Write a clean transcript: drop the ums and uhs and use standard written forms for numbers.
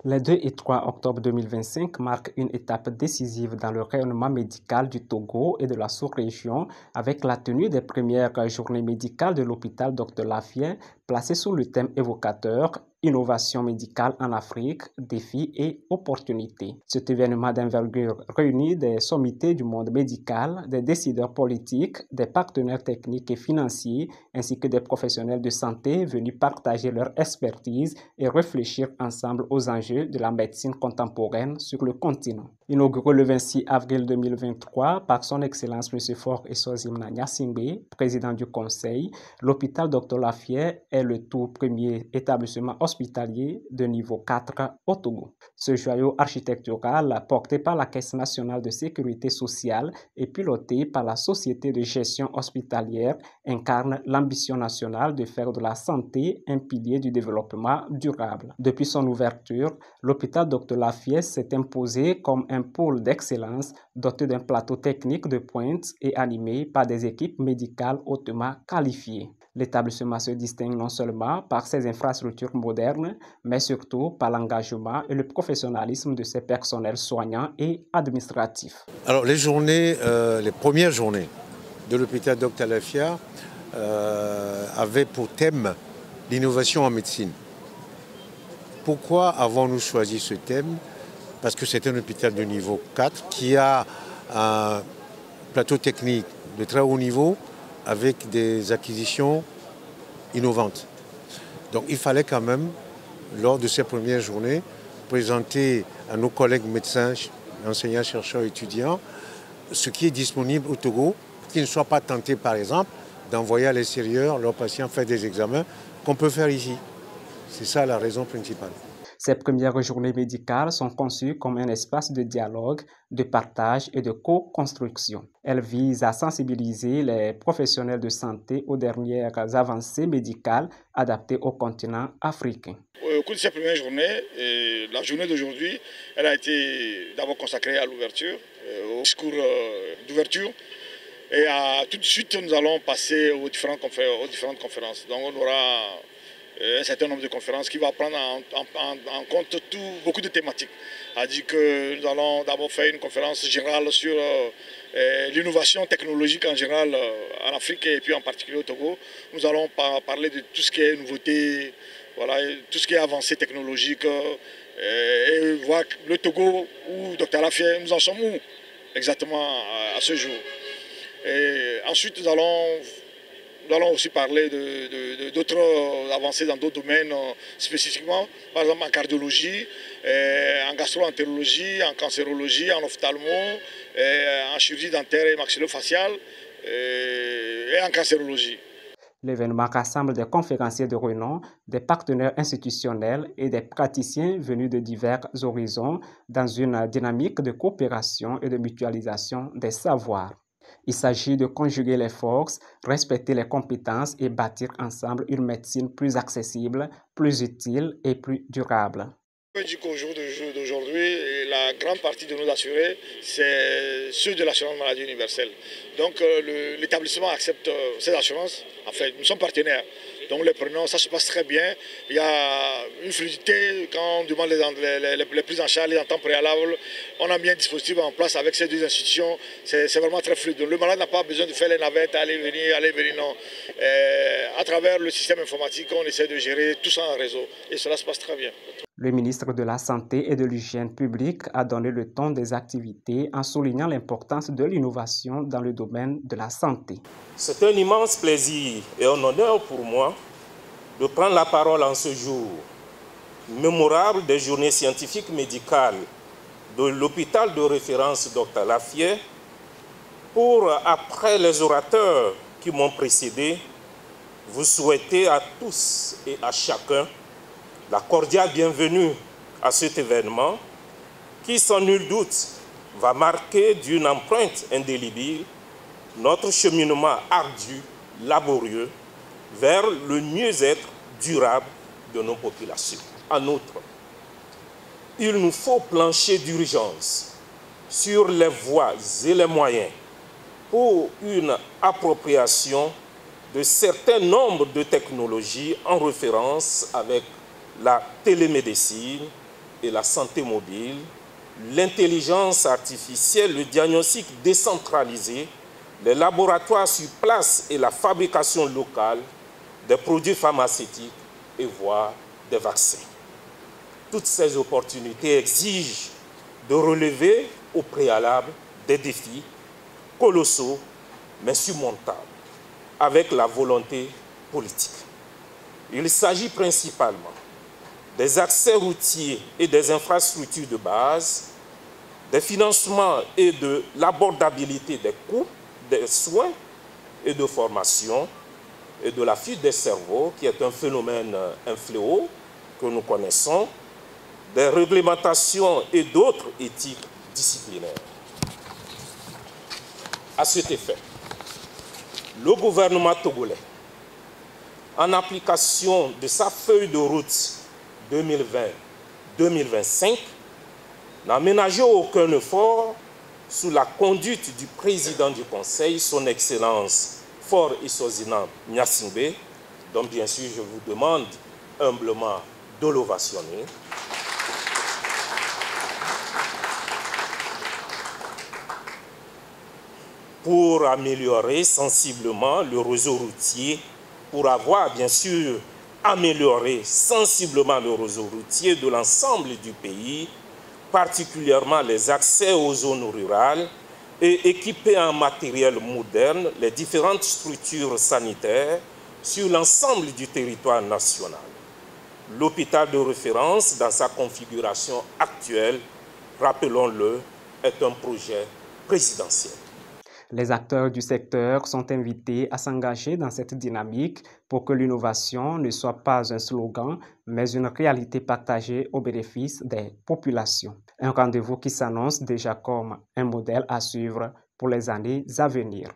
Les 2 et 3 octobre 2025 marquent une étape décisive dans le rayonnement médical du Togo et de la sous-région avec la tenue des premières journées médicales de l'hôpital Dr Lafayette placées sous le thème évocateur Innovation médicale en Afrique, défis et opportunités. Cet événement d'envergure réunit des sommités du monde médical, des décideurs politiques, des partenaires techniques et financiers, ainsi que des professionnels de santé venus partager leur expertise et réfléchir ensemble aux enjeux de la médecine contemporaine sur le continent. Inauguré le 26 avril 2023 par son Excellence M. Faure Essozimna Gnassingbé, président du Conseil, l'hôpital Dr Lafayette est le tout premier établissement hospitalier de niveau 4 au Togo. Ce joyau architectural, porté par la Caisse nationale de sécurité sociale et piloté par la Société de gestion hospitalière, incarne l'ambition nationale de faire de la santé un pilier du développement durable. Depuis son ouverture, l'hôpital Dr Lafayette s'est imposé comme un pôle d'excellence doté d'un plateau technique de pointe et animé par des équipes médicales hautement qualifiées. L'établissement se distingue non seulement par ses infrastructures modernes, mais surtout par l'engagement et le professionnalisme de ses personnels soignants et administratifs. Alors les premières journées de l'hôpital Dr Lafayette avaient pour thème l'innovation en médecine. Pourquoi avons-nous choisi ce thème? Parce que c'est un hôpital de niveau 4 qui a un plateau technique de très haut niveau avec des acquisitions innovantes. Donc il fallait quand même, lors de ces premières journées, présenter à nos collègues médecins, enseignants, chercheurs, étudiants, ce qui est disponible au Togo, qu'ils ne soient pas tentés par exemple d'envoyer à l'extérieur leurs patients faire des examens qu'on peut faire ici. C'est ça la raison principale. Ces premières journées médicales sont conçues comme un espace de dialogue, de partage et de co-construction. Elles visent à sensibiliser les professionnels de santé aux dernières avancées médicales adaptées au continent africain. Au cours de ces premières journées, la journée d'aujourd'hui, elle a été d'abord consacrée à l'ouverture, au discours d'ouverture. Et tout de suite, nous allons passer aux différentes conférences. Donc on aura un certain nombre de conférences qui va prendre en compte beaucoup de thématiques. C'est-à-dire que nous allons d'abord faire une conférence générale sur l'innovation technologique en général en Afrique et puis en particulier au Togo. Nous allons parler de tout ce qui est nouveauté, voilà, tout ce qui est avancée technologique et voir le Togo ou Dr Lafayette, nous en sommes où exactement à ce jour. Et ensuite, nous allons aussi parler d'autres avancées dans d'autres domaines spécifiquement, par exemple en cardiologie, en gastro-entérologie, en cancérologie, en ophtalmo, en chirurgie dentaire et maxillofaciale et en cancérologie. L'événement rassemble des conférenciers de renom, des partenaires institutionnels et des praticiens venus de divers horizons dans une dynamique de coopération et de mutualisation des savoirs. Il s'agit de conjuguer les forces, respecter les compétences et bâtir ensemble une médecine plus accessible, plus utile et plus durable. Je peux dire qu'au jour d'aujourd'hui, la grande partie de nos assurés, c'est ceux de l'assurance maladie universelle. Donc l'établissement accepte ces assurances. En fait, nous sommes partenaires. Donc les prenons, ça se passe très bien. Il y a une fluidité quand on demande les prises en charge, les ententes préalables. On a mis un dispositif en place avec ces deux institutions. C'est vraiment très fluide. Donc, le malade n'a pas besoin de faire les navettes, aller, venir, non. À travers le système informatique, on essaie de gérer tout ça en réseau. Et cela se passe très bien. Le ministre de la Santé et de l'Hygiène publique a donné le ton des activités en soulignant l'importance de l'innovation dans le domaine de la santé. C'est un immense plaisir et un honneur pour moi de prendre la parole en ce jour mémorable des journées scientifiques médicales de l'hôpital de référence Dr Lafayette pour, après les orateurs qui m'ont précédé, vous souhaiter à tous et à chacun la cordiale bienvenue à cet événement qui, sans nul doute, va marquer d'une empreinte indélébile notre cheminement ardu, laborieux, vers le mieux-être durable de nos populations. En outre, il nous faut plancher d'urgence sur les voies et les moyens pour une appropriation de certains nombres de technologies en référence avec la télémédecine, et la santé mobile, l'intelligence artificielle, le diagnostic décentralisé, les laboratoires sur place et la fabrication locale des produits pharmaceutiques et voire des vaccins. Toutes ces opportunités exigent de relever au préalable des défis colossaux mais surmontables avec la volonté politique. Il s'agit principalement des accès routiers et des infrastructures de base, des financements et de l'abordabilité des coûts, des soins et de formation, et de la fuite des cerveaux, qui est un phénomène, un fléau que nous connaissons, des réglementations et d'autres éthiques disciplinaires. À cet effet, le gouvernement togolais, en application de sa feuille de route 2020-2025, n'a ménagé aucun effort sous la conduite du président du Conseil, son Excellence Faure Issozinam Gnassingbé, dont bien sûr je vous demande humblement de l'ovationner. Pour améliorer sensiblement le réseau routier, pour avoir bien sûr amélioré sensiblement le réseau routier de l'ensemble du pays, particulièrement les accès aux zones rurales, et équiper en matériel moderne les différentes structures sanitaires sur l'ensemble du territoire national. L'hôpital de référence, dans sa configuration actuelle, rappelons-le, est un projet présidentiel. Les acteurs du secteur sont invités à s'engager dans cette dynamique pour que l'innovation ne soit pas un slogan, mais une réalité partagée au bénéfice des populations. Un rendez-vous qui s'annonce déjà comme un modèle à suivre pour les années à venir.